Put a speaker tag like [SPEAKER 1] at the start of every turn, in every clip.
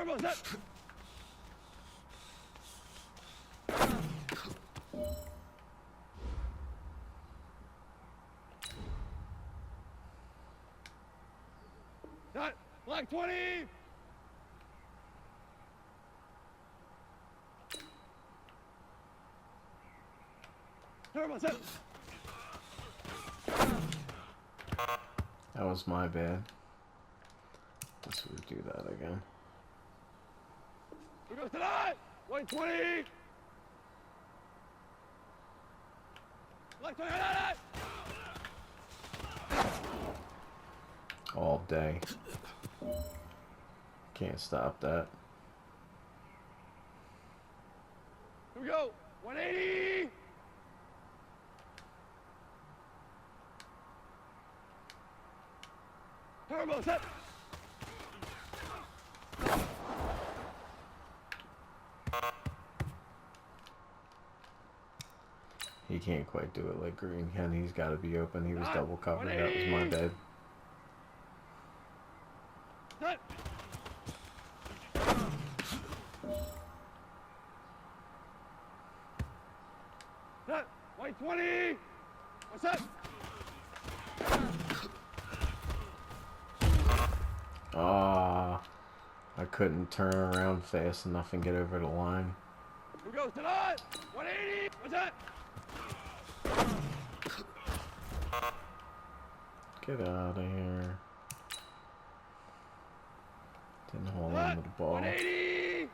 [SPEAKER 1] Turbo set. Cut. Black 20. Turbo set.
[SPEAKER 2] That was my bad. Let's redo that again.
[SPEAKER 1] Here goes tonight. White 20. Black 20.
[SPEAKER 2] All day. Can't stop that.
[SPEAKER 1] Here we go. 180. Turbo set.
[SPEAKER 2] He can't quite do it like Green can. He's got to be open. He was double covered. That was my bad.
[SPEAKER 1] Set. Set. White 20. What's that?
[SPEAKER 2] Ah, I couldn't turn around fast enough and get over the line.
[SPEAKER 1] Here goes tonight. 180. What's that?
[SPEAKER 2] Get out of here. Didn't hold on to the ball.
[SPEAKER 1] 180.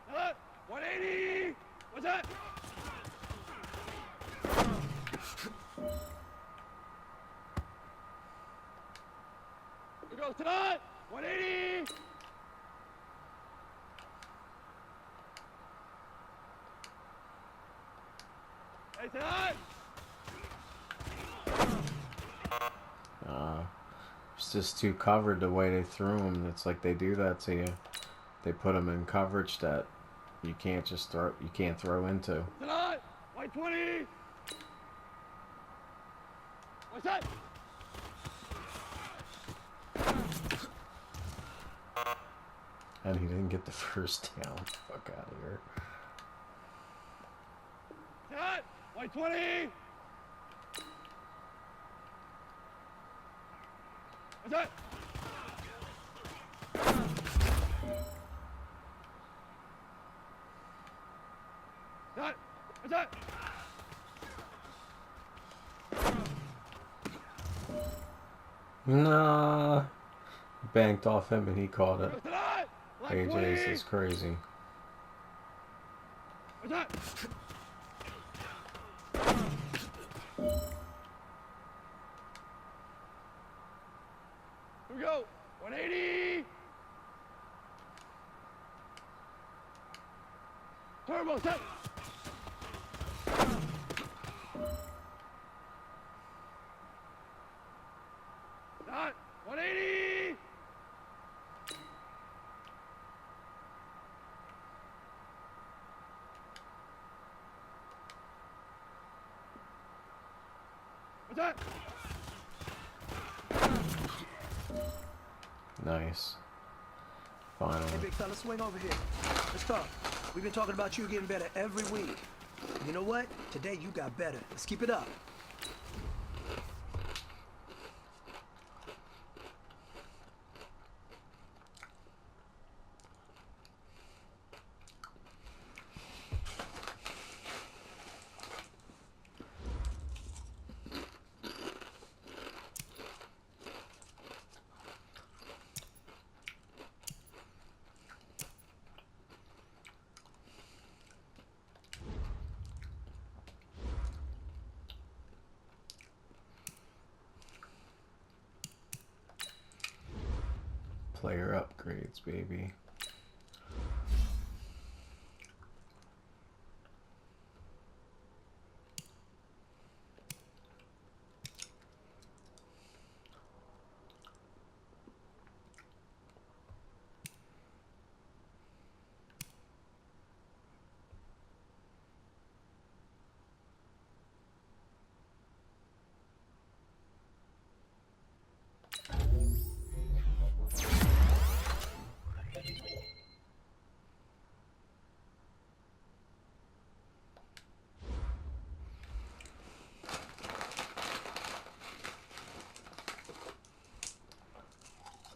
[SPEAKER 1] Set. 180. What's that? Here goes tonight. 180. Hey, tonight.
[SPEAKER 2] It's just too covered the way they threw him. It's like they do that to you. They put him in coverage that you can't just throw. You can't throw into.
[SPEAKER 1] Tonight. White 20. What's that?
[SPEAKER 2] And he didn't get the first down. Fuck out of here.
[SPEAKER 1] Tonight. White 20. What's that? Tonight. What's that?
[SPEAKER 2] Nah. Banked off him and he caught it.
[SPEAKER 1] Tonight. Black
[SPEAKER 2] AJ's
[SPEAKER 1] 20.
[SPEAKER 2] is crazy.
[SPEAKER 1] What's that? Here we go. 180. Turbo set. Not 180. What's that?
[SPEAKER 2] Nice. Finally.
[SPEAKER 3] Hey, big fella, swing over here. Let's talk. We've been talking about you getting better every week. You know what? Today you got better. Let's keep it up.
[SPEAKER 2] Player upgrades, baby.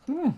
[SPEAKER 2] Hmm.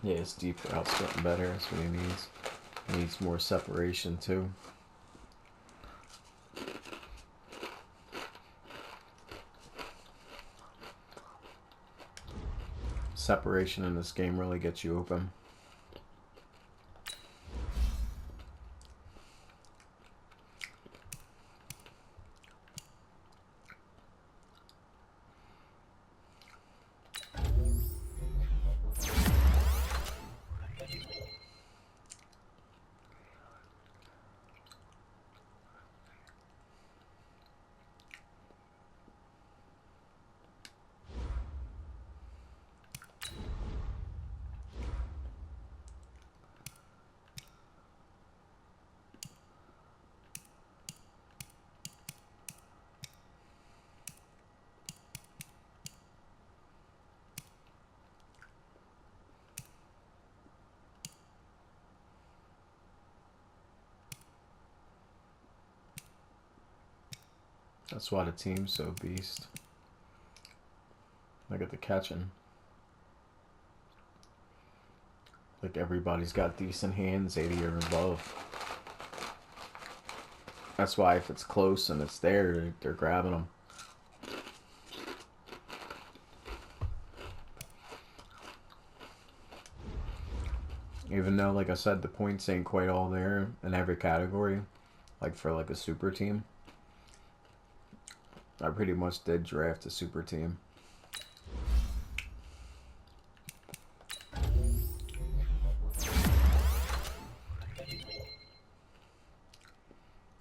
[SPEAKER 2] Yeah, his deep route's getting better. That's what he needs. He needs more separation too. Separation in this game really gets you open. That's why the team's so beast. Look at the catching. Like everybody's got decent hands, 80 or above. That's why if it's close and it's there, they're grabbing them. Even though, like I said, the points ain't quite all there in every category, like for like a super team. I pretty much did draft a super team.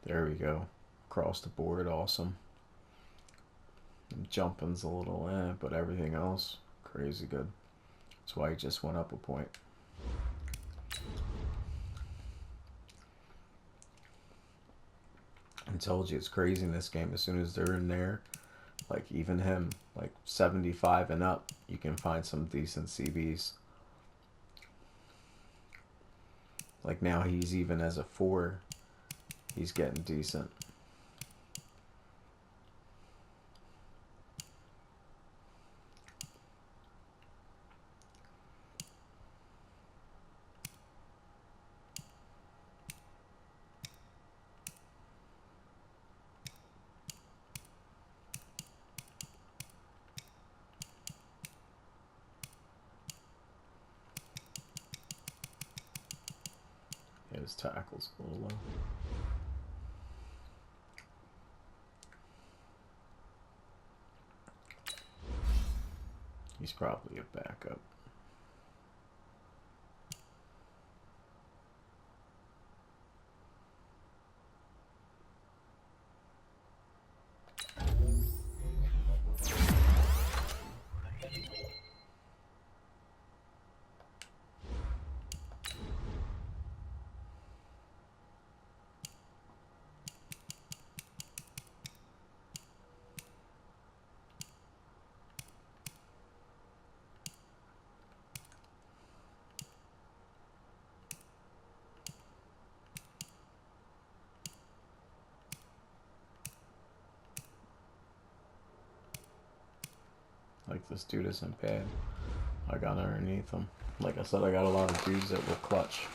[SPEAKER 2] There we go. Across the board, awesome. Jumping's a little but everything else, crazy good. That's why he just went up a point. I told you it's crazy in this game. As soon as they're in there, like even him, like 75 and up, you can find some decent CBs. Like now he's even as a 4, he's getting decent. Yeah, his tackle's a little low. He's probably a backup. Like this dude isn't bad. I got underneath him. Like I said, I got a lot of dudes that will clutch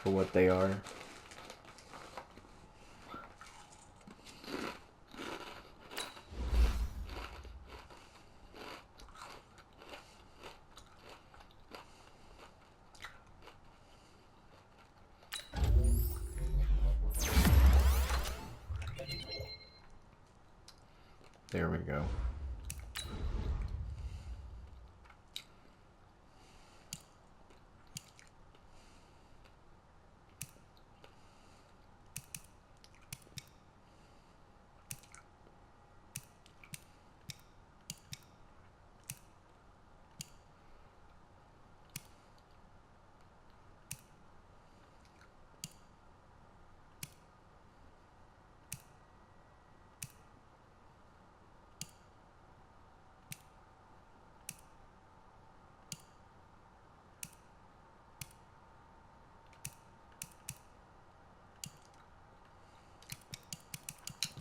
[SPEAKER 2] for what they are. There we go.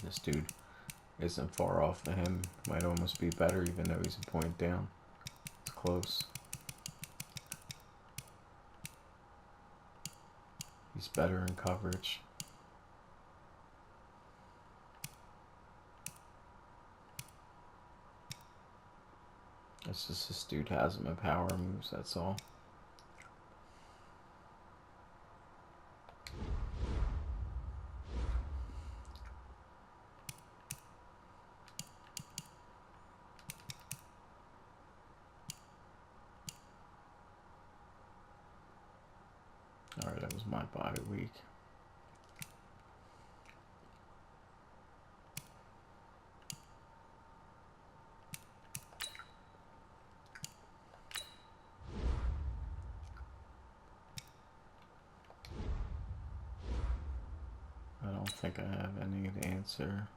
[SPEAKER 2] This dude isn't far off of him. Might almost be better even though he's a point down. It's close. He's better in coverage. It's just this dude has him in power moves, that's all. Alright, that was my bye week. I don't think I have any to answer.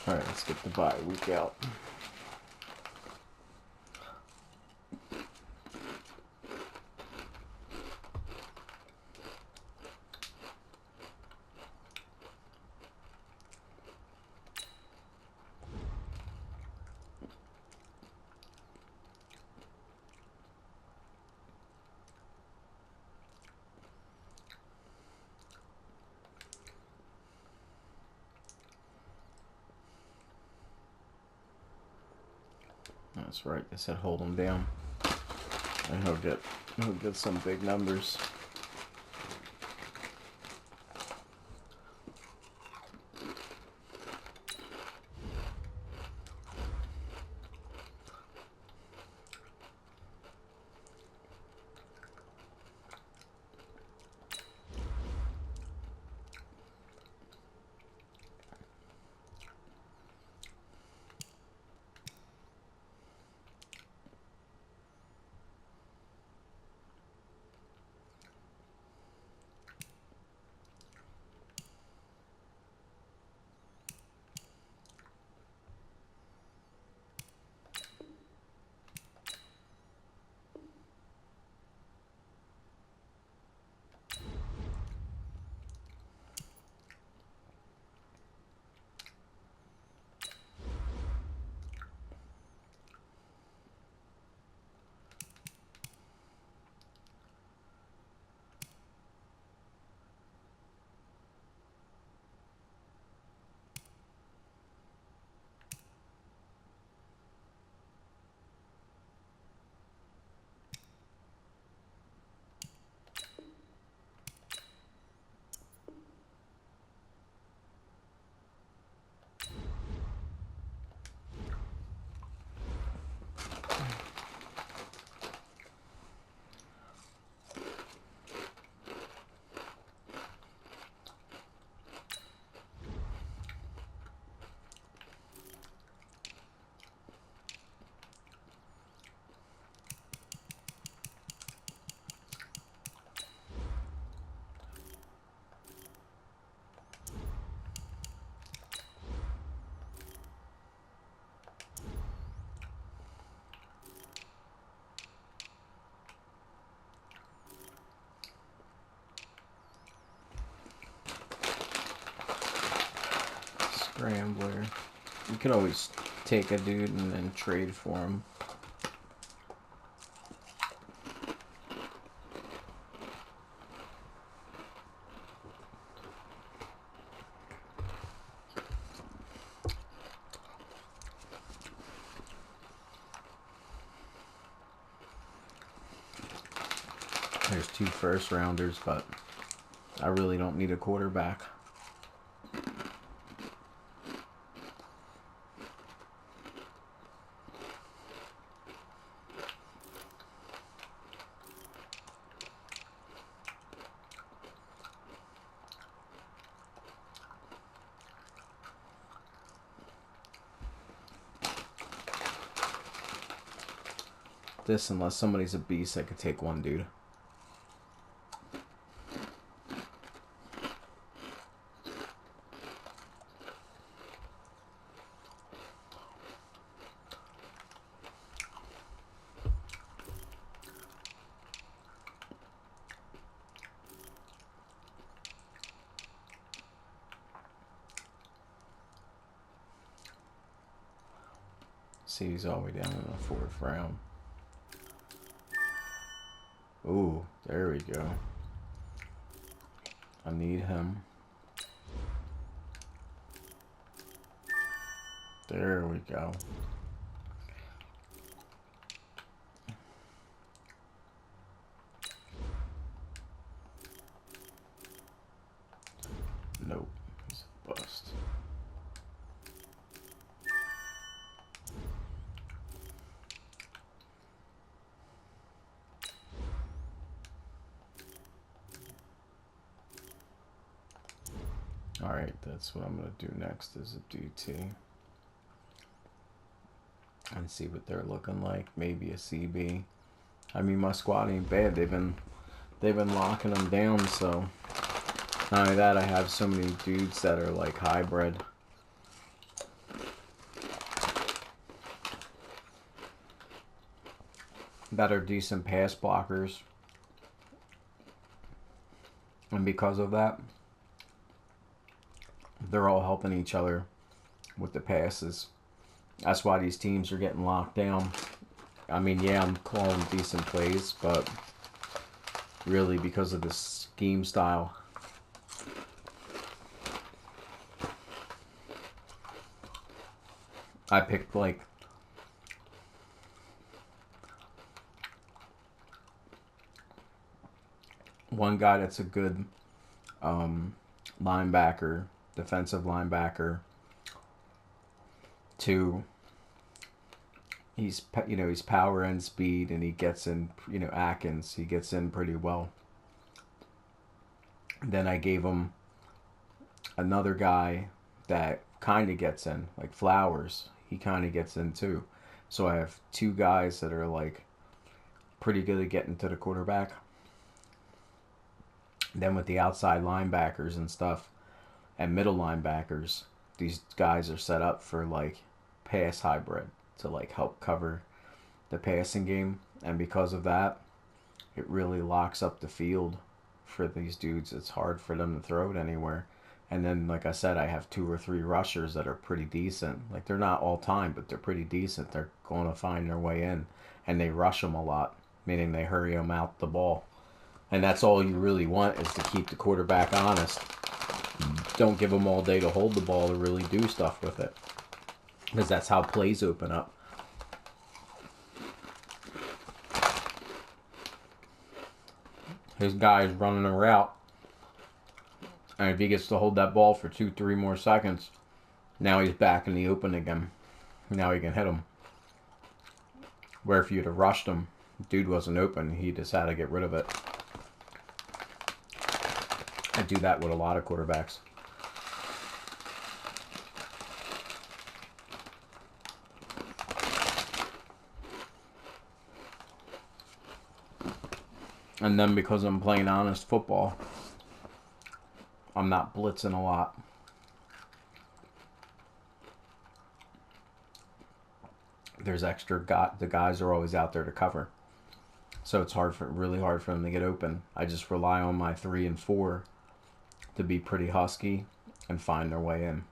[SPEAKER 2] Alright, let's get the bye week out. That's right, I said hold him down. And he'll get some big numbers. Scrambler. You could always take a dude and then trade for him. 2 first rounders, but I really don't need a quarterback. This, unless somebody's a beast, I could take one dude. See, he's all the way down in the 4th round. Ooh, there we go. I need him. There we go. Nope, he's a bust. Alright, that's what I'm going to do next is a DT. And see what they're looking like. Maybe a CB. I mean, my squad ain't bad. They've been locking them down, so not only that, I have so many dudes that are like hybrid. That are decent pass blockers. And because of that, they're all helping each other with the passes. That's why these teams are getting locked down. I mean, yeah, I'm calling decent plays, but really because of the scheme style. I picked like one guy that's a good linebacker, defensive linebacker. 2, he's power and speed, and he gets in, Atkins, he gets in pretty well. Then I gave him another guy that kind of gets in, like Flowers. He kind of gets in too. So I have 2 guys that are like pretty good at getting to the quarterback. Then with the outside linebackers and stuff and middle linebackers, these guys are set up for like pass hybrid to like help cover the passing game. And because of that, it really locks up the field for these dudes. It's hard for them to throw it anywhere. And then, like I said, I have 2 or 3 rushers that are pretty decent. Like, they're not all time, but they're pretty decent. They're going to find their way in. And they rush them a lot, meaning they hurry them out the ball. And that's all you really want, is to keep the quarterback honest. Don't give them all day to hold the ball or really do stuff with it, because that's how plays open up. His guy's running a route, and if he gets to hold that ball for 2-3 more seconds, now he's back in the open again. Now he can hit him. Where if you'd have rushed him, dude wasn't open, he just had to get rid of it. I do that with a lot of quarterbacks. And then because I'm playing honest football, I'm not blitzing a lot. There's extra the guys are always out there to cover. So it's really hard for them to get open. I just rely on my 3 and 4 to be pretty husky and find their way in.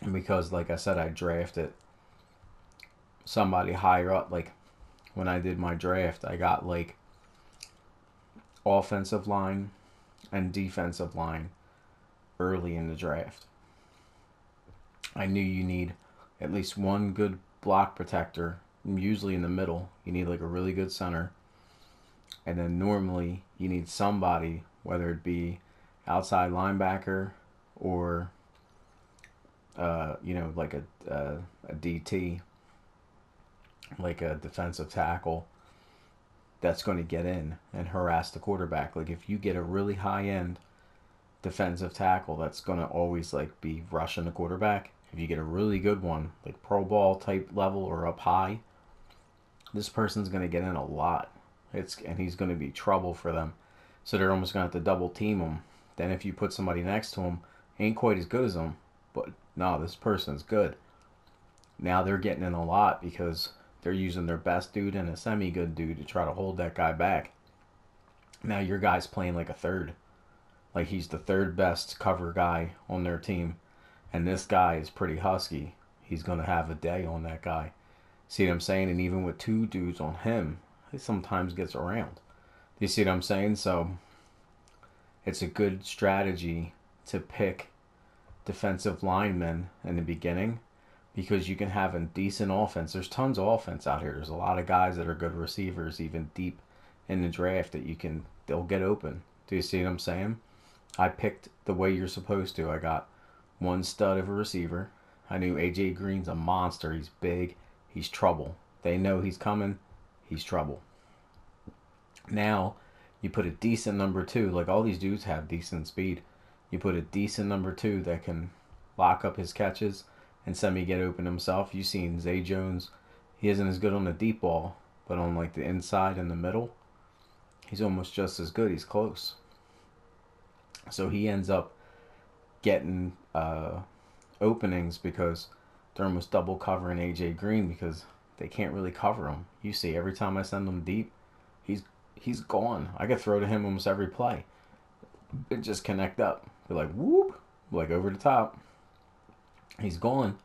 [SPEAKER 2] And because, like I said, I drafted somebody higher up. Like, when I did my draft, I got, like, offensive line and defensive line early in the draft. I knew you need at least one good block protector, usually in the middle. You need, like, a really good center. And then normally you need somebody, whether it be outside linebacker or like a DT, like a defensive tackle, that's going to get in and harass the quarterback. Like if you get a really high end defensive tackle that's going to always like be rushing the quarterback, if you get a really good one, like Pro Bowl type level or up high, this person's going to get in a lot. And he's going to be trouble for them. So they're almost going to have to double team him. Then if you put somebody next to him, ain't quite as good as him, but no, this person's good. Now they're getting in a lot because they're using their best dude and a semi-good dude to try to hold that guy back. Now your guy's playing like a third. Like he's the third best cover guy on their team. And this guy is pretty husky. He's going to have a day on that guy. See what I'm saying? And even with two dudes on him, he sometimes gets around. Do you see what I'm saying? So it's a good strategy to pick defensive linemen in the beginning because you can have a decent offense. There's tons of offense out here. There's a lot of guys that are good receivers, even deep in the draft, that they'll get open. Do you see what I'm saying? I picked the way you're supposed to. I got one stud of a receiver. I knew AJ Green's a monster. He's big. He's trouble. They know he's coming. He's trouble. Now, you put a decent number two. Like all these dudes have decent speed. You put a decent number two that can lock up his catches and semi get open himself. You've seen Zay Jones. He isn't as good on the deep ball, but on like the inside and the middle, he's almost just as good. He's close. So he ends up getting openings because they're almost double covering AJ Green because they can't really cover him. You see, every time I send him deep, he's gone. I could throw to him almost every play. It just connect up. Be like whoop, like over the top. He's gone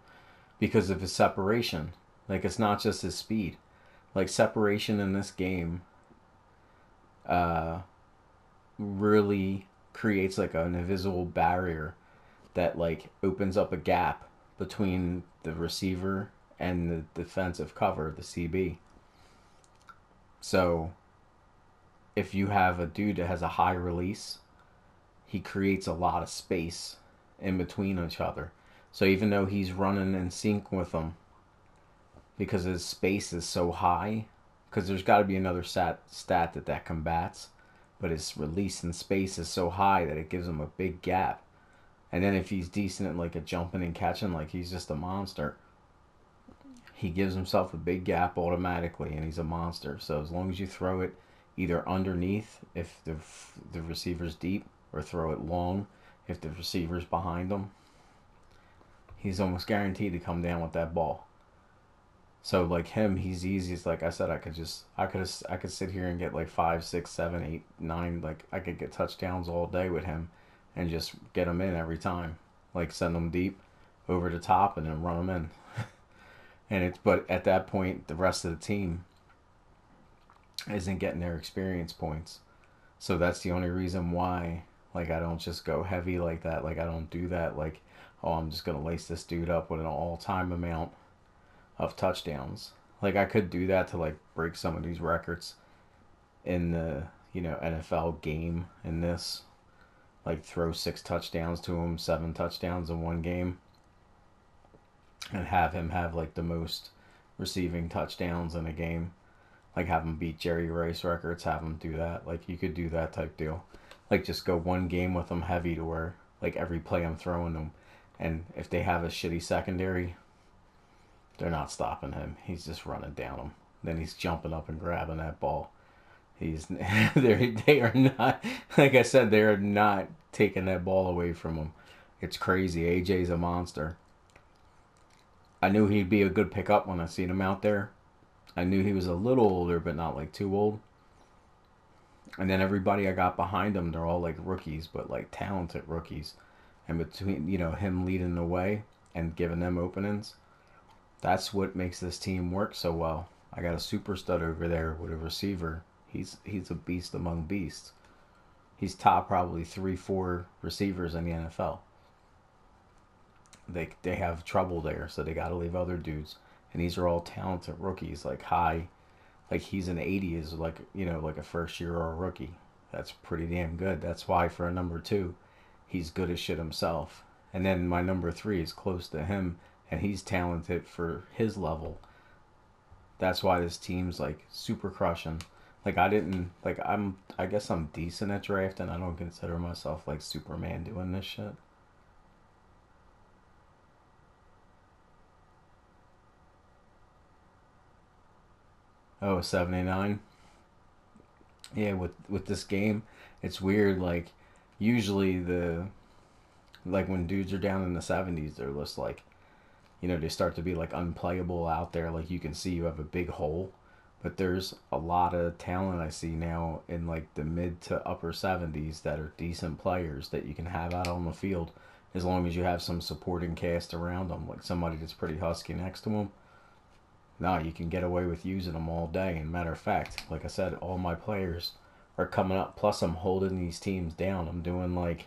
[SPEAKER 2] because of his separation. Like it's not just his speed. Like separation in this game really creates like an invisible barrier that like opens up a gap between the receiver and the defensive cover, the CB. So if you have a dude that has a high release, he creates a lot of space in between each other. So even though he's running in sync with them, because his space is so high, because there's got to be another stat that combats, but his release in space is so high that it gives him a big gap. And then if he's decent at like a jumping and catching, like he's just a monster, he gives himself a big gap automatically, and he's a monster. So as long as you throw it either underneath if the receiver's deep, or throw it long if the receiver's behind him, he's almost guaranteed to come down with that ball. So like him, he's easy. It's like I said, I could sit here and get like 5, 6, 7, 8, 9. Like I could get touchdowns all day with him, and just get them in every time. Like send them deep, over the top, and then run them in. But at that point, the rest of the team isn't getting their experience points. So that's the only reason why. Like I don't just go heavy like that. Like I don't do that. Like, oh, I'm just gonna lace this dude up with an all-time amount of touchdowns. Like I could do that to like break some of these records in the NFL game in this. Like throw 6 touchdowns to him, 7 touchdowns in one game, and have him have like the most receiving touchdowns in a game. Like have him beat Jerry Rice records. Have him do that. Like you could do that type deal. Like just go one game with them heavy to where like every play I'm throwing them, and if they have a shitty secondary, they're not stopping him. He's just running down them. Then he's jumping up and grabbing that ball. They are not, like I said, they are not taking that ball away from him. It's crazy. AJ's a monster. I knew he'd be a good pickup when I seen him out there. I knew he was a little older, but not like too old. And then everybody I got behind him, they're all like rookies, but like talented rookies. And between, him leading the way and giving them openings, that's what makes this team work so well. I got a super stud over there with a receiver. He's a beast among beasts. He's top probably 3, 4 receivers in the NFL. They have trouble there, so they got to leave other dudes. And these are all talented rookies, like like he's an 80 is like, like a first year or a rookie. That's pretty damn good. That's why for a number two, he's good as shit himself. And then my number three is close to him, and he's talented for his level. That's why this team's like super crushing. Like I didn't like I guess I'm decent at drafting. I don't consider myself like Superman doing this shit. Oh, 79. Yeah, with this game, it's weird. Like usually the like when dudes are down in the 70s, they're just like, they start to be like unplayable out there. Like you can see you have a big hole, but there's a lot of talent I see now in like the mid to upper 70s that are decent players that you can have out on the field as long as you have some supporting cast around them, like somebody that's pretty husky next to them. No, you can get away with using them all day. And matter of fact, like I said, all my players are coming up. Plus, I'm holding these teams down. I'm doing like,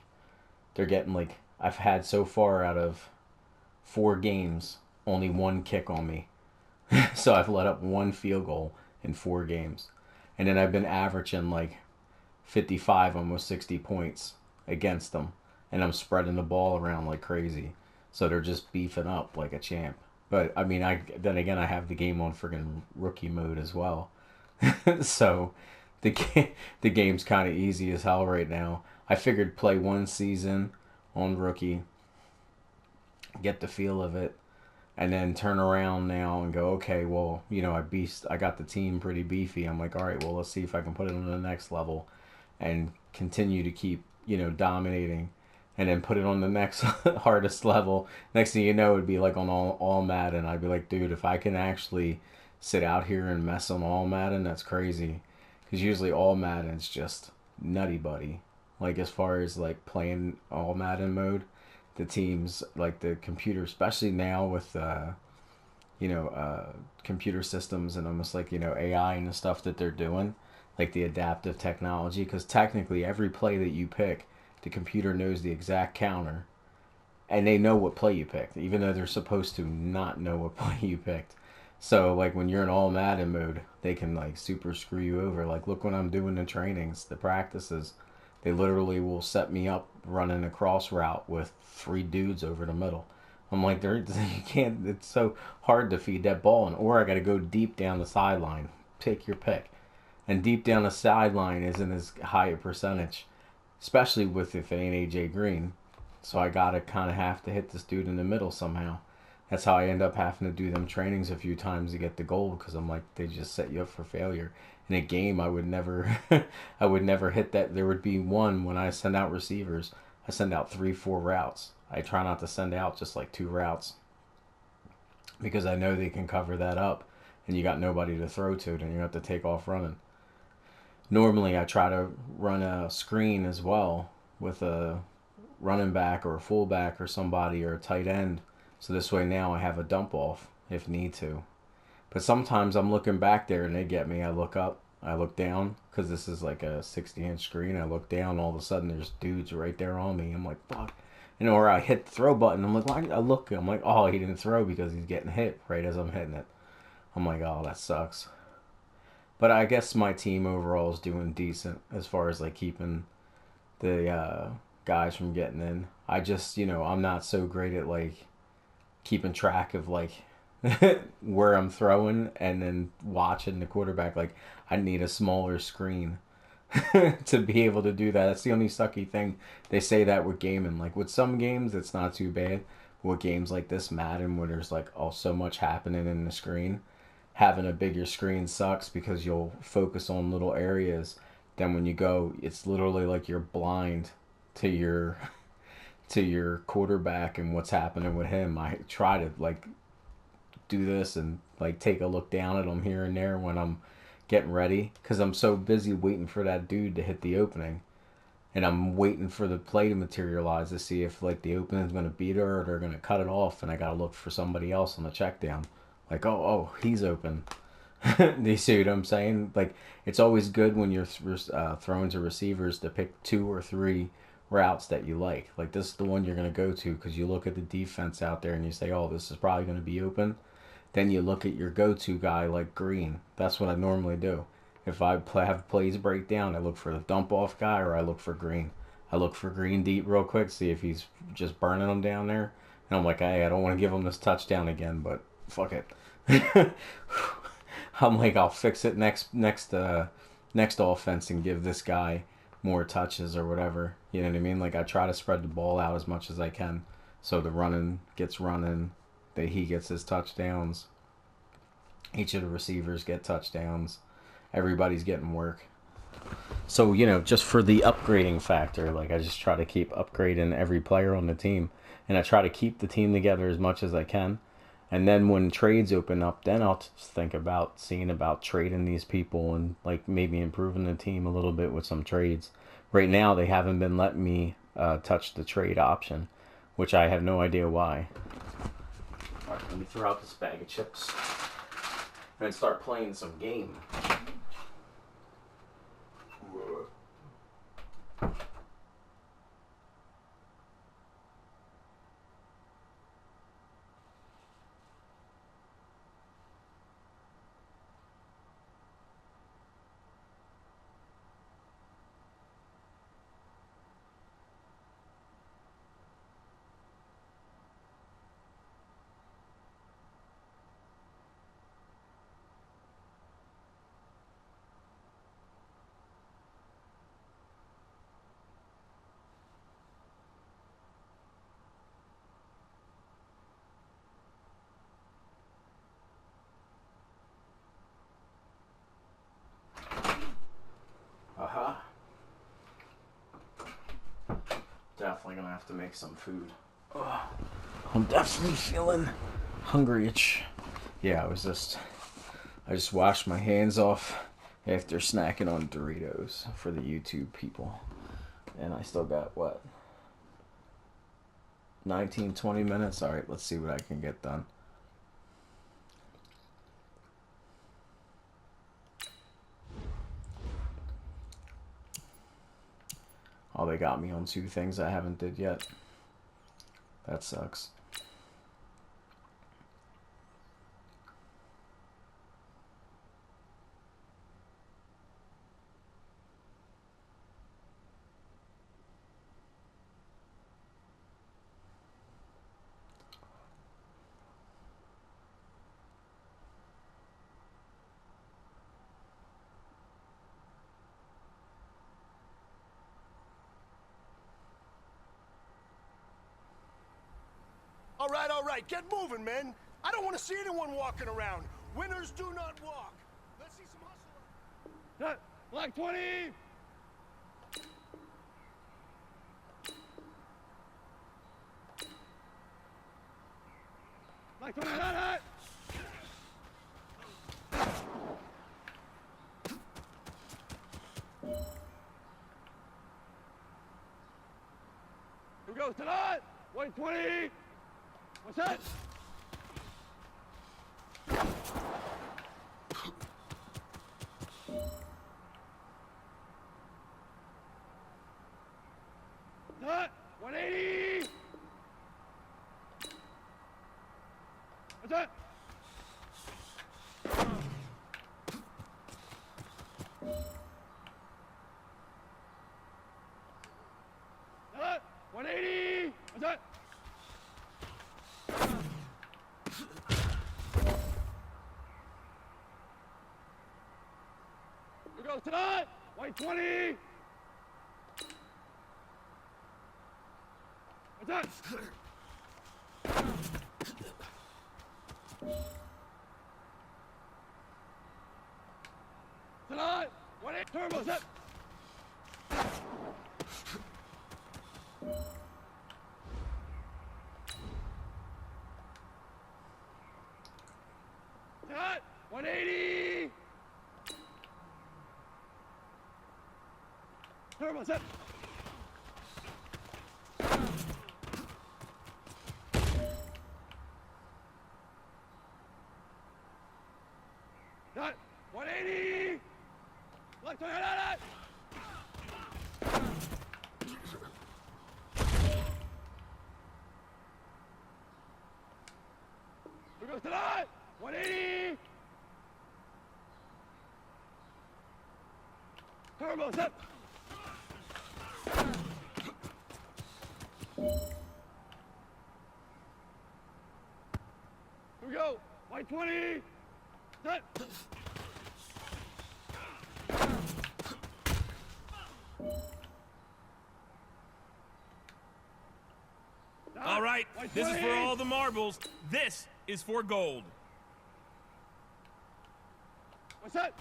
[SPEAKER 2] they're getting like, I've had so far out of 4 games, only one kick on me. So I've let up one field goal in 4 games. And then I've been averaging like 55, almost 60 points against them. And I'm spreading the ball around like crazy. So they're just beefing up like a champ. But I mean, then again, I have the game on friggin' rookie mode as well. So the game's kind of easy as hell right now. I figured play one season on rookie, get the feel of it, and then turn around now and go, okay, well, I got the team pretty beefy. I'm like, all right, well, let's see if I can put it on the next level and continue to keep, dominating, and then put it on the next hardest level. Next thing you know, it'd be like on all Madden. I'd be like, dude, if I can actually sit out here and mess on all Madden, that's crazy. Because usually all Madden's just nutty buddy. Like as far as like playing all Madden mode, the teams, like the computer, especially now with computer systems and almost like AI and the stuff that they're doing, like the adaptive technology. Because technically, every play that you pick, the computer knows the exact counter, and they know what play you picked, even though they're supposed to not know what play you picked. So like when you're in all Madden mode, they can like super screw you over. Like look what I'm doing in trainings, the practices. They literally will set me up running a cross route with 3 dudes over the middle. I'm like, you can't. It's so hard to feed that ball, or I got to go deep down the sideline. Take your pick, and deep down the sideline isn't as high a percentage, especially with if it ain't AJ Green. So I gotta kind of have to hit this dude in the middle somehow. That's how I end up having to do them trainings a few times to get the goal, because I'm like, they just set you up for failure. In a game, I would never, I would never hit that. There would be one when I send out receivers. I send out 3, 4 routes. I try not to send out just like 2 routes, because I know they can cover that up, and you got nobody to throw to, and you have to take off running. Normally, I try to run a screen as well with a running back or a fullback or somebody or a tight end. So this way now I have a dump off if need to. But sometimes I'm looking back there and they get me. I look up, I look down, because this is like a 60-inch screen. I look down, all of a sudden there's dudes right there on me. I'm like, fuck. Or I hit the throw button. I'm like, I look, I'm like, oh, he didn't throw because he's getting hit right as I'm hitting it. I'm like, oh, that sucks. But I guess my team overall is doing decent as far as like keeping the guys from getting in. I just, I'm not so great at like keeping track of like where I'm throwing and then watching the quarterback. Like I need a smaller screen to be able to do that. That's the only sucky thing. They say that with gaming. Like with some games, it's not too bad. With games like this Madden, where there's like so much happening in the screen, having a bigger screen sucks because you'll focus on little areas. Then when you go, it's literally like you're blind to your quarterback and what's happening with him. I try to like do this and like take a look down at him here and there when I'm getting ready, because I'm so busy waiting for that dude to hit the opening, and I'm waiting for the play to materialize to see if like the opening's going to beat her or they're going to cut it off, and I got to look for somebody else on the check down. Like, oh, he's open. Do you see what I'm saying? Like, it's always good when you're throwing to receivers to pick 2 or 3 routes that you like. Like, this is the one you're going to go to because you look at the defense out there and you say, oh, this is probably going to be open. then you look at your go-to guy like Green. That's what I normally do. If I have plays break down, I look for the dump-off guy or I look for Green. I look for Green deep real quick, see if he's just burning them down there. And I'm like, hey, I don't want to give him this touchdown again, but fuck it. I'm like, I'll fix it next offense and give this guy more touches or whatever. You know what I mean? Like I try to spread the ball out as much as I can, so the running gets running, that he gets his touchdowns. Each of the receivers get touchdowns. Everybody's getting work. So, you know, just for the upgrading factor, like I just try to keep upgrading every player on the team. And I try to keep the team together as much as I can. And then when trades open up, then I'll think about seeing about trading these people and like maybe improving the team a little bit with some trades. Right now, they haven't been letting me touch the trade option, which I have no idea why. All right, let me throw out this bag of chips and start playing some game. Definitely gonna have to make some food. Ugh. I'm definitely feeling hungry-ish. Yeah, I just washed my hands off after snacking on Doritos for the YouTube people. And I still got, what, 19, 20 minutes? Alright, let's see what I can get done. Oh, they got me on 2 things I haven't did yet. That sucks.
[SPEAKER 4] All right, get moving, men. I don't want to see anyone walking around. Winners do not walk. Let's see some hustle.
[SPEAKER 1] Set. Black 20. Black 20, hot. Here we go, tonight. White 20. What's that? Cut. 180. What's that? Cut. 180. What's that? Go tonight, white 20. What's that? Tonight, 1-8 turbo set. Tonight, 180. Turbo set. Got 180. Left turn out. Here goes tonight. 180. Turbo set. Here we go. White 20. Set.
[SPEAKER 5] All right, this is for all the marbles. This is for gold.
[SPEAKER 1] What's that?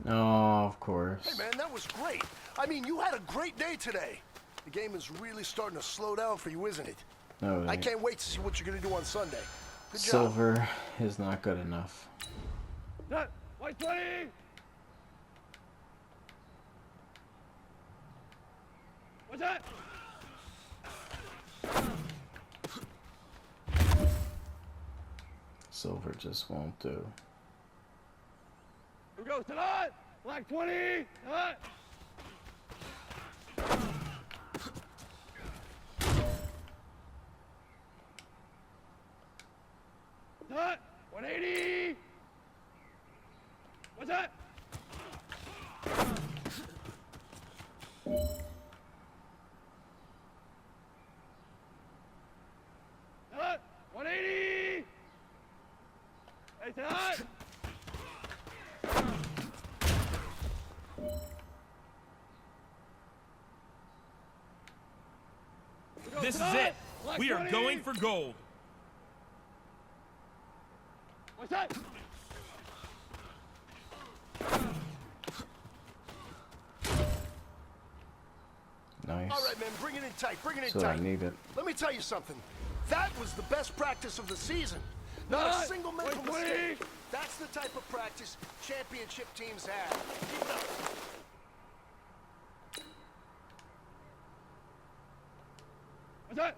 [SPEAKER 2] Oh, of course.
[SPEAKER 4] Hey, man, that was great. I mean, you had a great day today. The game is really starting to slow down for you, isn't it?
[SPEAKER 2] No, it
[SPEAKER 4] I
[SPEAKER 2] ain't.
[SPEAKER 4] can't wait to see what you're going to do on Sunday. Good job.
[SPEAKER 2] Silver is not good enough.
[SPEAKER 1] Set. White 20. What's that?
[SPEAKER 2] Silver just won't do.
[SPEAKER 1] Here we go. Tonight. Black 20. Tonight. Tonight. 180. What's that? Tonight. 180. Hey, tonight.
[SPEAKER 5] This is it. We are going for gold.
[SPEAKER 1] What's that?
[SPEAKER 2] Nice.
[SPEAKER 4] All right, man, bring it in tight. Bring it in
[SPEAKER 2] So
[SPEAKER 4] tight.
[SPEAKER 2] I need it.
[SPEAKER 4] Let me tell you something. That was the best practice of the season. Not a single mental
[SPEAKER 1] Wait,
[SPEAKER 4] mistake. That's the type of practice championship teams have. Keep it up.
[SPEAKER 1] What's that?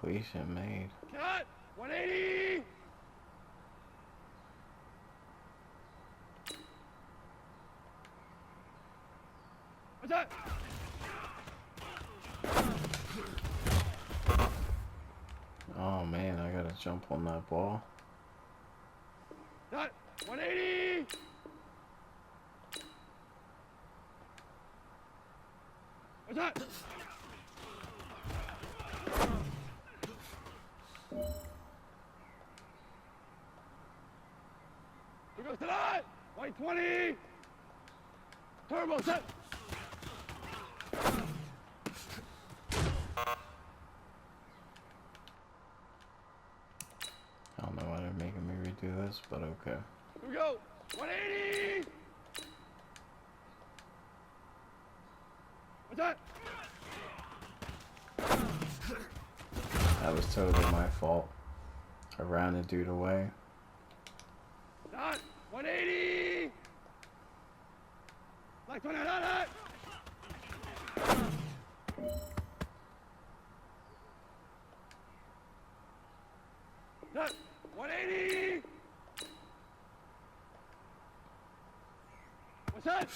[SPEAKER 2] Completion made.
[SPEAKER 1] Cut. 180. What's that?
[SPEAKER 2] Oh man, I gotta jump on that ball.
[SPEAKER 1] Cut. 180. What's that? Here goes tonight. White 20. Turbo set.
[SPEAKER 2] I don't know why they're making me redo this, but okay.
[SPEAKER 1] Here we go. 180. What's that?
[SPEAKER 2] That was totally my fault. I ran the dude away.
[SPEAKER 1] Dot. 180. Like 20. Dot. Dot. 180. What's that?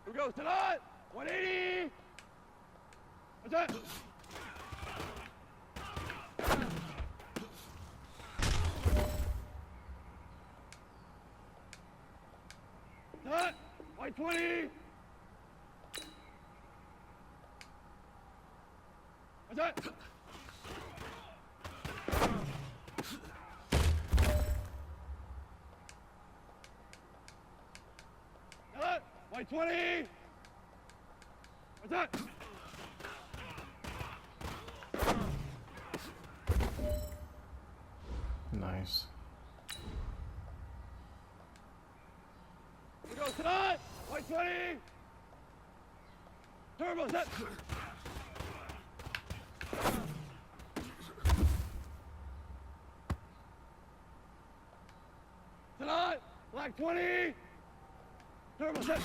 [SPEAKER 1] Here we go. Tonight. 180. What's that? Tonight. White 20. What's that? Tonight. White 20. What's that?
[SPEAKER 2] Nice.
[SPEAKER 1] Here we go tonight. White 20. Turbo set. Tonight. Black 20. Turbo set.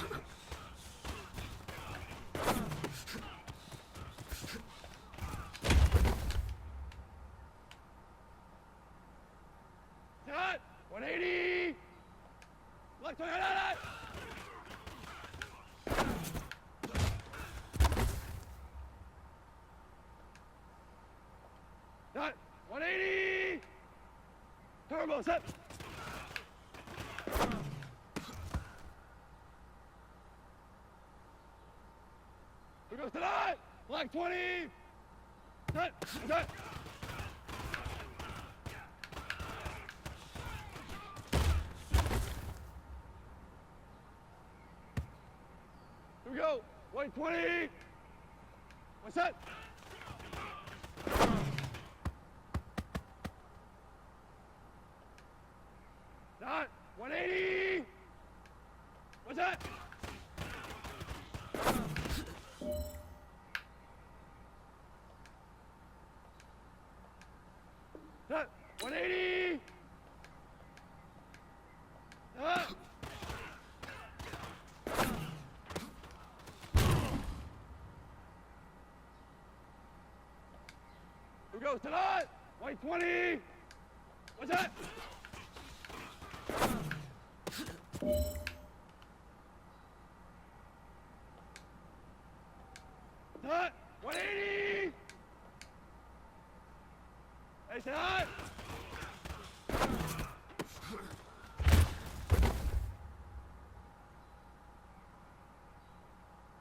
[SPEAKER 1] Turbo set. Here goes tonight. Black 20. Set. Set. Here we go. White 20. What's that? Not 180. What's that? Not 180. Not. Here we go, tonight. White 20. What's that? Tonight. 180. Hey, tonight.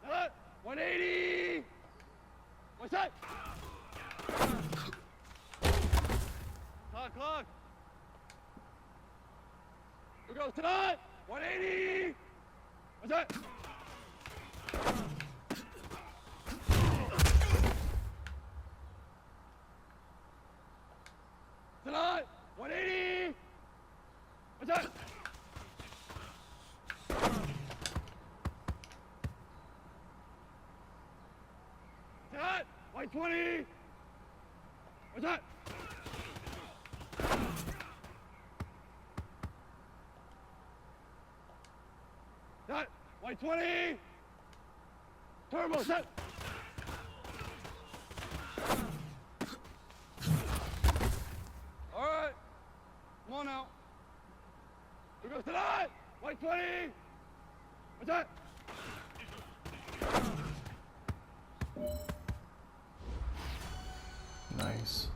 [SPEAKER 1] Tonight. 180. What's that? Clock. Here goes tonight. 180. What's that? Tonight. 180. What's that? Tonight. White 20. What's that? Set. White 20. Turbo set. All right. Come on now. Here goes tonight. White 20. What's that?
[SPEAKER 2] Nice.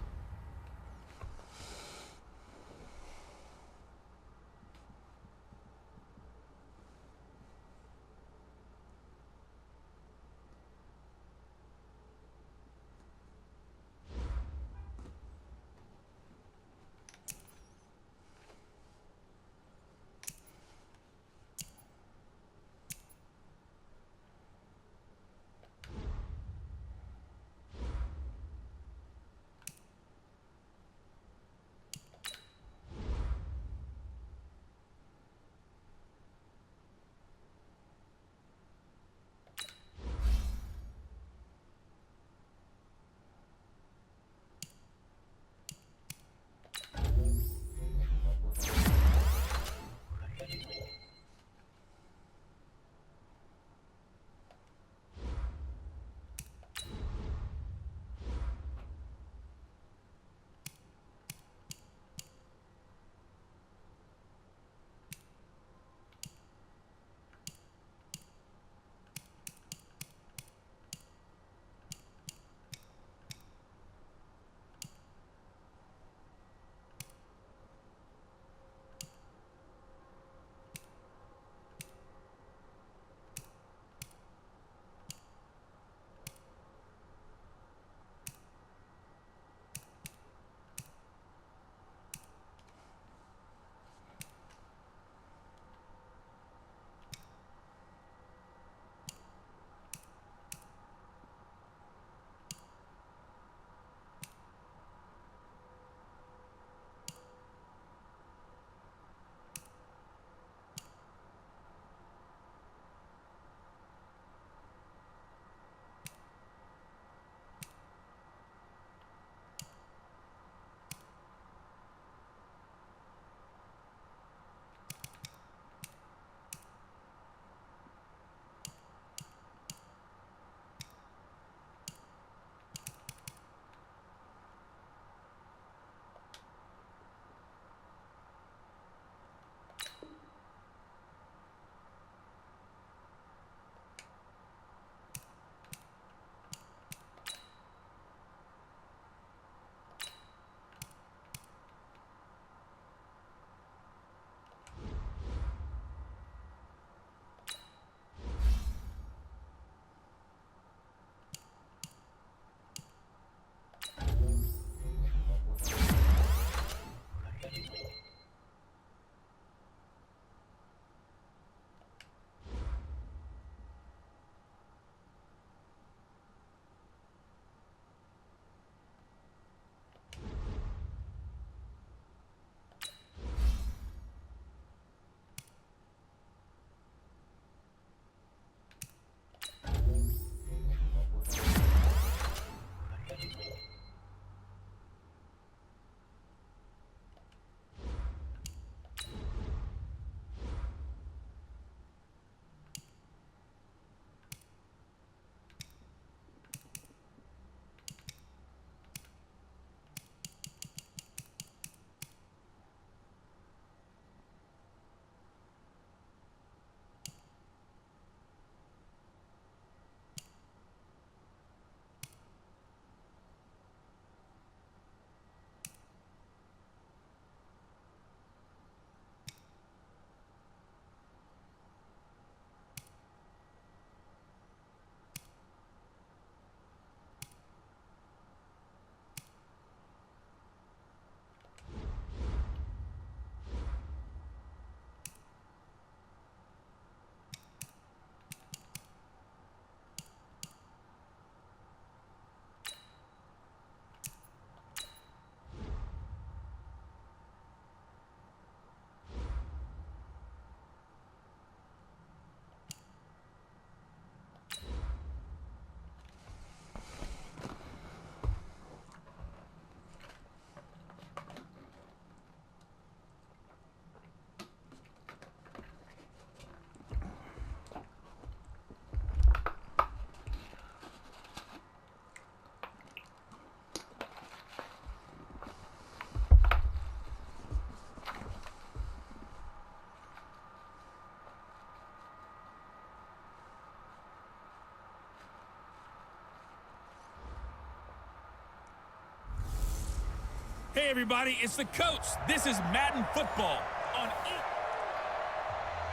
[SPEAKER 5] Hey, everybody, it's the coach. This is Madden Football on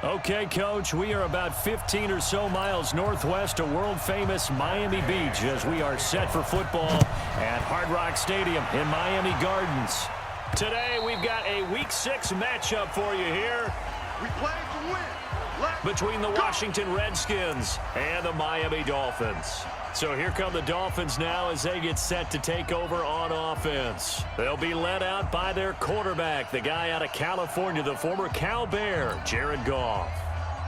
[SPEAKER 6] Okay, Coach, we are about 15 or so miles northwest of world-famous Miami Beach as we are set for football at Hard Rock Stadium in Miami Gardens. Today, we've got a Week 6 matchup for you here.
[SPEAKER 4] We play to win.
[SPEAKER 6] Between the Washington Redskins and the Miami Dolphins. So here come the Dolphins now as they get set to take over on offense. They'll be led out by their quarterback, the guy out of California, the former Cal Bear, Jared Goff.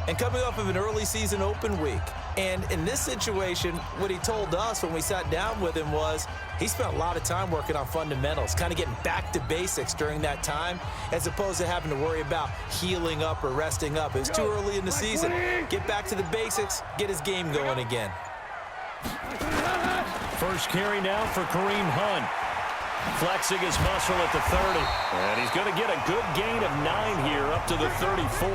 [SPEAKER 7] And coming off of an early season open week. And in this situation, what he told us when we sat down with him was he spent a lot of time working on fundamentals, kind of getting back to basics during that time, as opposed to having to worry about healing up or resting up. It was too early in the season. Get back to the basics, get his game going again.
[SPEAKER 6] First carry now for Kareem Hunt. Flexing his muscle at the 30. And he's going to get a good gain of 9 here up to the 34.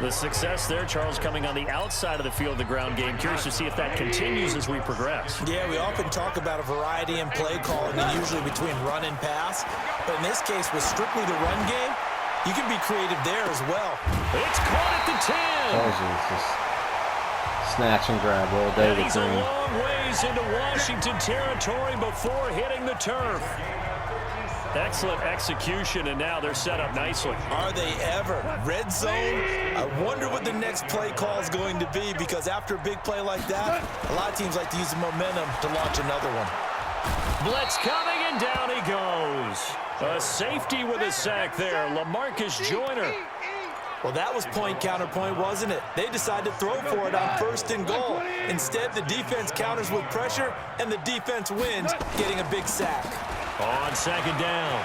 [SPEAKER 6] The success there, Charles, coming on the outside of the field, the ground game. Curious to see if that continues as we progress.
[SPEAKER 7] Yeah, we often talk about a variety in play calling, and usually between run and pass. But in this case, with strictly the run game, you can be creative there as well.
[SPEAKER 6] It's caught at the 10.
[SPEAKER 2] Oh, Jesus. Snatch and grab all day
[SPEAKER 6] And
[SPEAKER 2] with
[SPEAKER 6] he's a
[SPEAKER 2] Green.
[SPEAKER 6] long ways into Washington territory before hitting the turf. Excellent execution, and now they're set up nicely.
[SPEAKER 7] Are they ever? Red zone? I wonder what the next play call is going to be, because after a big play like that, a lot of teams like to use the momentum to launch another one.
[SPEAKER 6] Blitz coming, and down he goes. A safety with a sack there, LaMarcus Joyner.
[SPEAKER 7] Well, that was point counterpoint, wasn't it? They decided to throw for it on 1st and goal. Instead, the defense counters with pressure, and the defense wins, getting a big sack.
[SPEAKER 6] On 2nd down,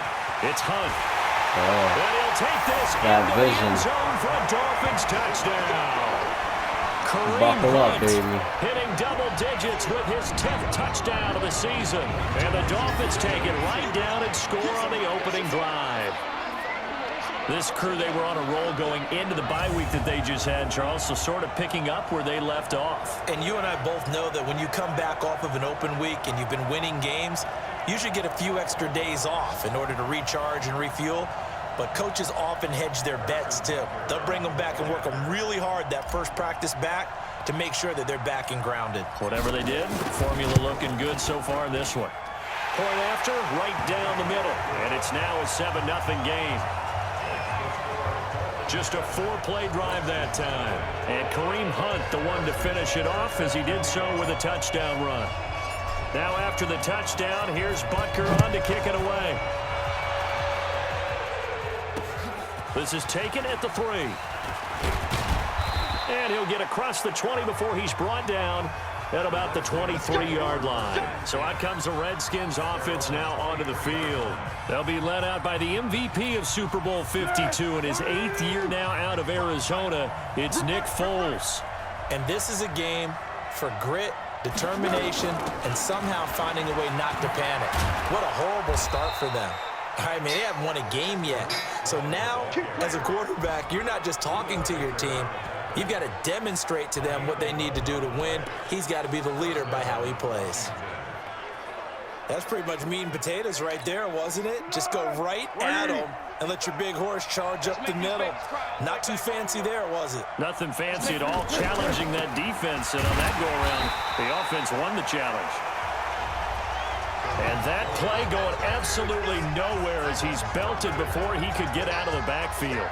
[SPEAKER 6] it's Hunt.
[SPEAKER 2] Oh,
[SPEAKER 6] And he'll take this
[SPEAKER 2] that
[SPEAKER 6] into the
[SPEAKER 2] vision.
[SPEAKER 6] end zone for a Dolphins touchdown. Kareem
[SPEAKER 2] Buckle up,
[SPEAKER 6] Hunt
[SPEAKER 2] baby.
[SPEAKER 6] hitting double digits with his 10th touchdown of the season. And the Dolphins take it right down and score on the opening drive. This crew, they were on a roll going into the bye week that they just had, Charles, so sort of picking up where they left off.
[SPEAKER 7] And you and I both know that when you come back off of an open week and you've been winning games, you should get a few extra days off in order to recharge and refuel. But coaches often hedge their bets, too. They'll bring them back and work them really hard that first practice back to make sure that they're back and grounded.
[SPEAKER 6] Whatever they did, formula looking good so far in this one. Point after, right down the middle. And it's now a 7-0 game. Just a 4-play drive that time. And Kareem Hunt, the one to finish it off, as he did so with a touchdown run. Now after the touchdown, here's Butker on to kick it away. This is taken at the 3. And he'll get across the 20 before he's brought down at about the 23-yard line. So out comes the Redskins offense now onto the field. They'll be led out by the MVP of Super Bowl 52 in his 8th year now out of Arizona. It's Nick Foles.
[SPEAKER 7] And this is a game for grit, determination, and somehow finding a way not to panic. What a horrible start for them. I mean, they haven't won a game yet. So now, as a quarterback, you're not just talking to your team. You've got to demonstrate to them what they need to do to win. He's got to be the leader by how he plays. That's pretty much meat and potatoes right there, wasn't it? Just go right at him and let your big horse charge up the middle. Not too fancy there, was it?
[SPEAKER 6] Nothing fancy at all, challenging that defense. And on that go-around, the offense won the challenge. And that play going absolutely nowhere as he's belted before he could get out of the backfield.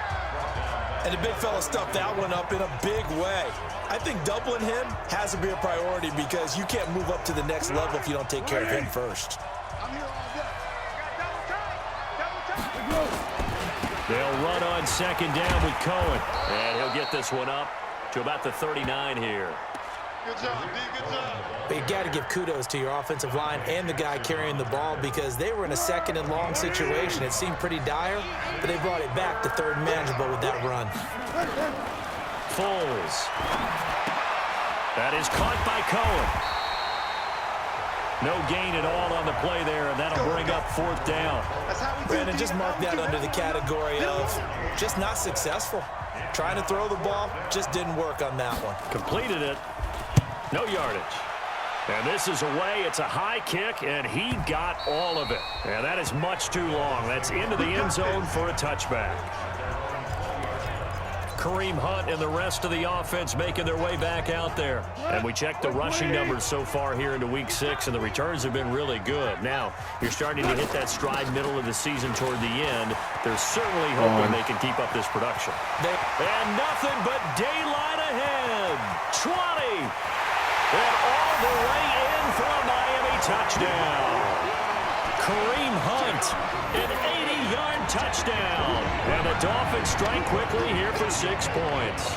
[SPEAKER 7] And the big fella stuffed that one up in a big way. I think doubling him has to be a priority because you can't move up to the next level if you don't take care of him first.
[SPEAKER 6] They'll run on 2nd down with Cohen. And he'll get this one up to about the 39 here.
[SPEAKER 4] Good job, D. Good job.
[SPEAKER 7] But you got to give kudos to your offensive line and the guy carrying the ball because they were in a 2nd and long situation. It seemed pretty dire, but they brought it back to 3rd and manageable with that run.
[SPEAKER 6] Foles. That is caught by Cohen. No gain at all on the play there, and that'll bring up 4th down.
[SPEAKER 7] Brandon, just mark that under the category of just not successful. Trying to throw the ball, just didn't work on that one.
[SPEAKER 6] Completed it. No yardage. And this is away. It's a high kick, and he got all of it. And that is much too long. That's into the end zone for a touchback. Kareem Hunt and the rest of the offense making their way back out there. And we checked the rushing numbers so far here into Week 6, and the returns have been really good. Now, you're starting to hit that stride middle of the season toward the end. They're certainly hoping they can keep up this production. And nothing but daylight ahead. 20. And all the way in for a Miami touchdown. Kareem Hunt, an 80-yard touchdown. And the Dolphins strike quickly here for 6 points.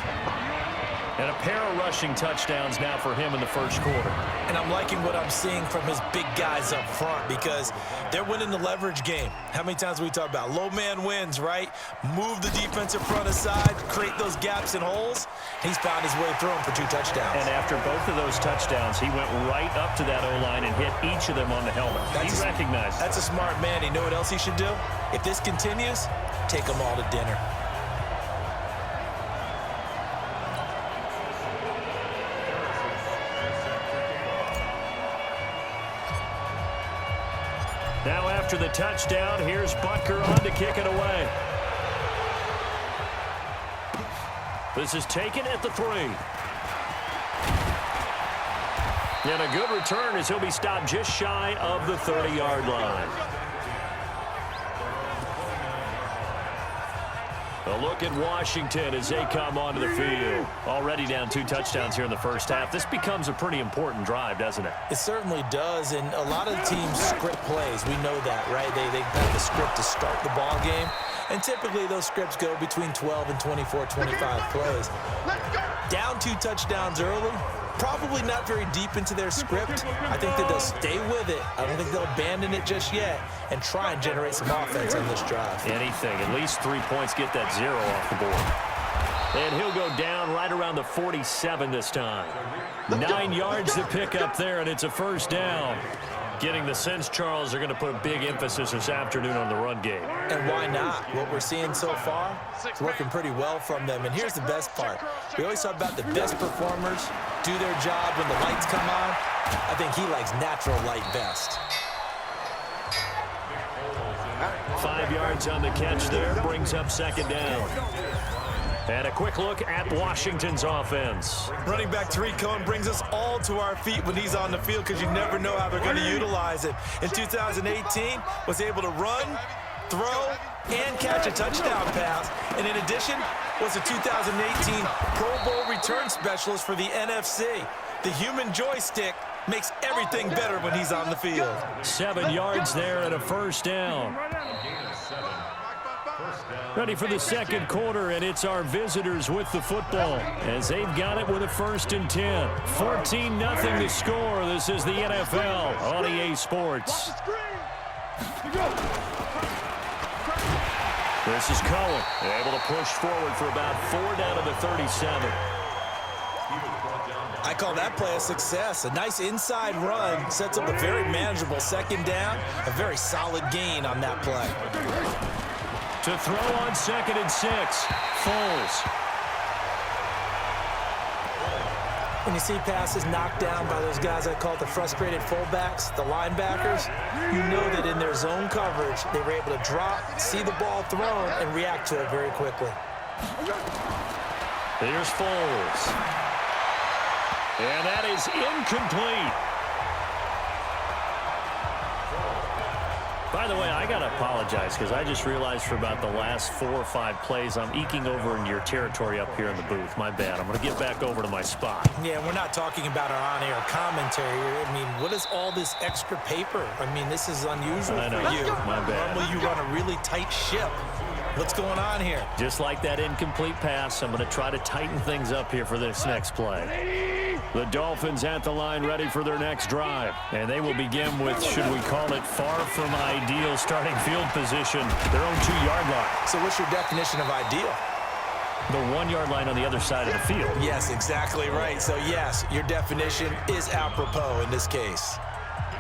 [SPEAKER 6] And a pair of rushing touchdowns now for him in the first quarter.
[SPEAKER 7] And I'm liking what I'm seeing from his big guys up front because they're winning the leverage game. How many times we talk about low man wins, right? Move the defensive front aside, create those gaps and holes. He's found his way through them for 2 touchdowns.
[SPEAKER 6] And after both of those touchdowns, he went right up to that O-line and hit each of them on the helmet. He recognized it.
[SPEAKER 7] That's a smart man. You know what else he should do? If this continues, take them all to dinner.
[SPEAKER 6] Now after the touchdown, here's Butker on to kick it away. This is taken at the 3. And a good return as he'll be stopped just shy of the 30-yard line. A look at Washington as they come onto the field. Already down 2 touchdowns here in the first half. This becomes a pretty important drive, doesn't it?
[SPEAKER 7] It certainly does, and a lot of teams script plays. We know that, right? They have the script to start the ball game, and typically those scripts go between 12 and 24, 25 plays. Down 2 touchdowns early, probably not very deep into their script. I think that they'll stay with it. I don't think they'll abandon it just yet and try and generate some offense on this drive.
[SPEAKER 6] Anything. At least 3 points, get that 0 off the board. And he'll go down right around the 47 this time. 9 yards to pick up there, and it's a first down. Getting the sense, Charles, are going to put a big emphasis this afternoon on the run game.
[SPEAKER 7] And why not? What we're seeing so far, it's working pretty well from them. And here's the best part. We always talk about the best performers do their job when the lights come on. I think he likes natural light best.
[SPEAKER 6] 5 yards on the catch there, brings up second down. And a quick look at Washington's offense.
[SPEAKER 7] Running back Tariq Cohen brings us all to our feet when he's on the field because you never know how they're going to utilize it. In 2018, was able to run, throw, and catch a touchdown pass. And in addition, was a 2018 Pro Bowl return specialist for the NFC. The human joystick makes everything better when he's on the field.
[SPEAKER 6] 7 yards there and a first down. Ready for the second quarter, and it's our visitors with the football as they've got it with a 1st and 10. 14-0 to score. This is the NFL on EA Sports. This is Cohen, able to push forward for about 4 down to the 37.
[SPEAKER 7] I call that play a success. A nice inside run sets up a very manageable second down. A very solid gain on that play.
[SPEAKER 6] To throw on 2nd and 6, Foles.
[SPEAKER 7] When you see passes knocked down by those guys I call the frustrated fullbacks, the linebackers, you know that in their zone coverage, they were able to drop, see the ball thrown, and react to it very quickly.
[SPEAKER 6] Here's Foles. And that is incomplete. By the way, I got to apologize because I just realized for about the last 4 or 5 plays, I'm eking over into your territory up here in the booth. My bad. I'm going to get back over to my spot.
[SPEAKER 7] Yeah, we're not talking about our on-air commentary. I mean, what is all this extra paper? I mean, this is unusual
[SPEAKER 6] I know.
[SPEAKER 7] for you.
[SPEAKER 6] My bad.
[SPEAKER 7] Normally, you run a really tight ship. What's going on here?
[SPEAKER 6] Just like that incomplete pass, I'm going to try to tighten things up here for this next play. The Dolphins at the line ready for their next drive. And they will begin with, should we call it, far from ideal starting field position, their own 2-yard line.
[SPEAKER 7] So what's your definition of ideal?
[SPEAKER 6] The 1-yard line on the other side of the field.
[SPEAKER 7] Yes, exactly right. So, yes, your definition is apropos in this case.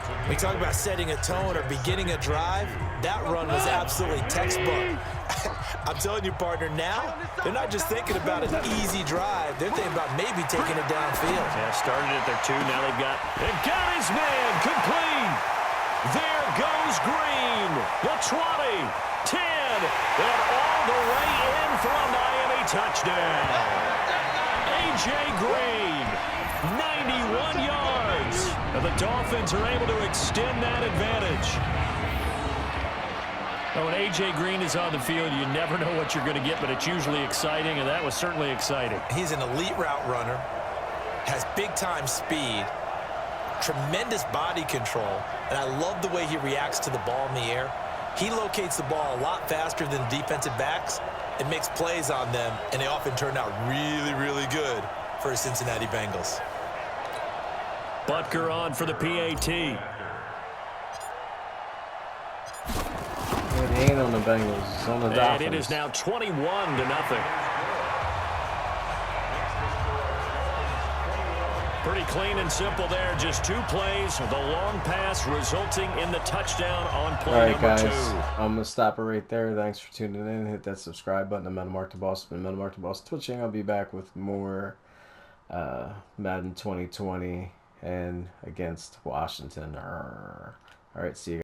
[SPEAKER 7] When you talk about setting a tone or beginning a drive, that run was absolutely textbook. I'm telling you, partner, now they're not just thinking about an easy drive. They're thinking about maybe taking it downfield.
[SPEAKER 6] Yeah, started at their 2. Now they've got his man complete. There goes Green. The 20, 10, and all the way in for a Miami touchdown. A.J. Green, 91 yards. And the Dolphins are able to extend that advantage. When A.J. Green is on the field, you never know what you're going to get, but it's usually exciting, and that was certainly exciting.
[SPEAKER 7] He's an elite route runner, has big-time speed, tremendous body control, and I love the way he reacts to the ball in the air. He locates the ball a lot faster than defensive backs and makes plays on them, and they often turn out really, really good for the Cincinnati Bengals.
[SPEAKER 6] Butker on for the PAT.
[SPEAKER 2] It ain't on the Bengals. It's on the Dolphins.
[SPEAKER 6] And it is now 21-0. Pretty clean and simple there. Just 2 plays. The long pass resulting in the touchdown on play number 2.
[SPEAKER 2] I'm going to stop it right there. Thanks for tuning in. Hit that subscribe button. I'm Mark the Boss. Been Mark the Boss Twitching. I'll be back with more Madden 2020 and against Washington. All right, see you guys.